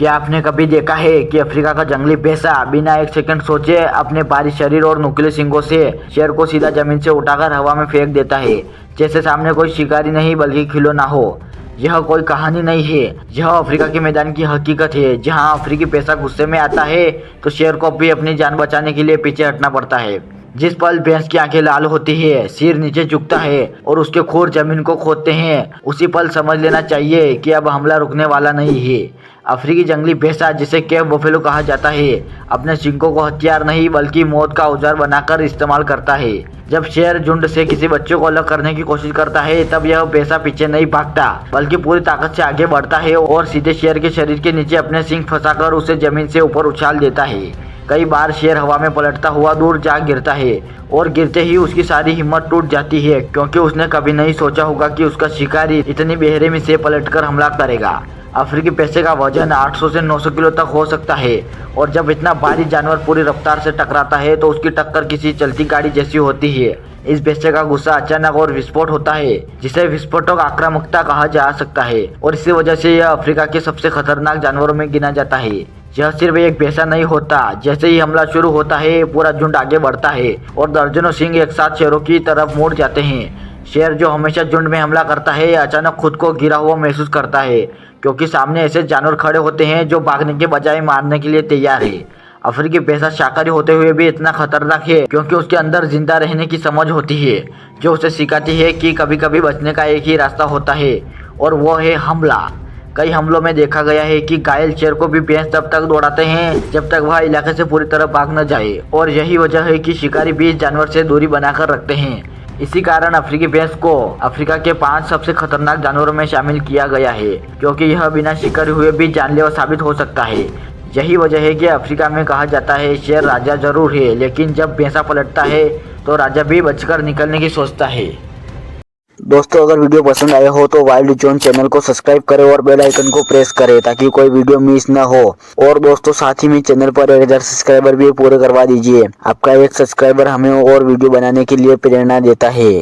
क्या आपने कभी देखा है कि अफ्रीका का जंगली भैंसा बिना एक सेकंड सोचे अपने भारी शरीर और नुकीले सींगों से शेर को सीधा जमीन से उठाकर हवा में फेंक देता है, जैसे सामने कोई शिकारी नहीं बल्कि खिलौना हो। यह कोई कहानी नहीं है, यह अफ्रीका के मैदान की हकीकत है, जहां अफ्रीकी भैंसा गुस्से में आता है तो शेर को भी अपनी जान बचाने के लिए पीछे हटना पड़ता है। जिस पल भैंस की आंखें लाल होती है, सिर नीचे झुकता है और उसके खुर जमीन को खोदते हैं, उसी पल समझ लेना चाहिए कि अब हमला रुकने वाला नहीं है। अफ्रीकी जंगली भैंसा, जिसे केव बफेलो कहा जाता है, अपने सींगों को हथियार नहीं बल्कि मौत का औजार बनाकर इस्तेमाल करता है। जब शेर झुंड से किसी बच्चे को अलग करने की कोशिश करता है, तब यह भैंसा पीछे नहीं भागता बल्कि पूरी ताकत से आगे बढ़ता है और सीधे शेर के शरीर के नीचे अपने सींग फंसाकर उसे जमीन से ऊपर उछाल देता है। कई बार शेर हवा में पलटता हुआ दूर जा गिरता है और गिरते ही उसकी सारी हिम्मत टूट जाती है, क्योंकि उसने कभी नहीं सोचा होगा कि उसका शिकारी इतनी बेरहमी से पलटकर हमला करेगा। अफ्रीकी भैंसे का वजन 800 से 900 किलो तक हो सकता है और जब इतना भारी जानवर पूरी रफ्तार से टकराता है तो उसकी टक्कर किसी चलती गाड़ी जैसी होती है। इस भैंसे का गुस्सा अचानक और विस्फोट होता है, जिसे विस्फोटक आक्रामकता कहा जा सकता है, और इसी वजह से यह अफ्रीका के सबसे खतरनाक जानवरों में गिना जाता है। यह सिर्फ एक भैंसा नहीं होता, जैसे ही हमला शुरू होता है पूरा झुंड आगे बढ़ता है और दर्जनों सिंह एक साथ शेरों की तरफ मुड़ जाते हैं। शेर, जो हमेशा झुंड में हमला करता है, अचानक खुद को गिरा हुआ महसूस करता है, क्योंकि सामने ऐसे जानवर खड़े होते हैं जो भागने के बजाय मारने के लिए तैयार है। अफ्रीकी भैंसा शाकाहारी होते हुए भी इतना खतरनाक है क्योंकि उसके अंदर जिंदा रहने की समझ होती है, जो उसे सिखाती है कि कभी कभी बचने का एक ही रास्ता होता है, और वो है हमला। कई हमलों में देखा गया है कि घायल शेर को भी भैंस तब तक दौड़ाते हैं जब तक वह इलाके से पूरी तरह भाग न जाए, और यही वजह है कि शिकारी भी इस जानवर से दूरी बनाकर रखते हैं। इसी कारण अफ्रीकी भैंस को अफ्रीका के 5 सबसे खतरनाक जानवरों में शामिल किया गया है, क्योंकि यह बिना शिकार हुए भी जानलेवा साबित हो सकता है। यही वजह है कि अफ्रीका में कहा जाता है, शेर राजा जरूर है, लेकिन जब भैंसा पलटता है तो राजा भी बचकर निकलने की सोचता है। दोस्तों, अगर वीडियो पसंद आया हो तो वाइल्ड जोन चैनल को सब्सक्राइब करें और बेल आइकन को प्रेस करें ताकि कोई वीडियो मिस न हो। और दोस्तों, साथ ही में चैनल पर 1000 सब्सक्राइबर भी पूरे करवा दीजिए। आपका एक सब्सक्राइबर हमें और वीडियो बनाने के लिए प्रेरणा देता है।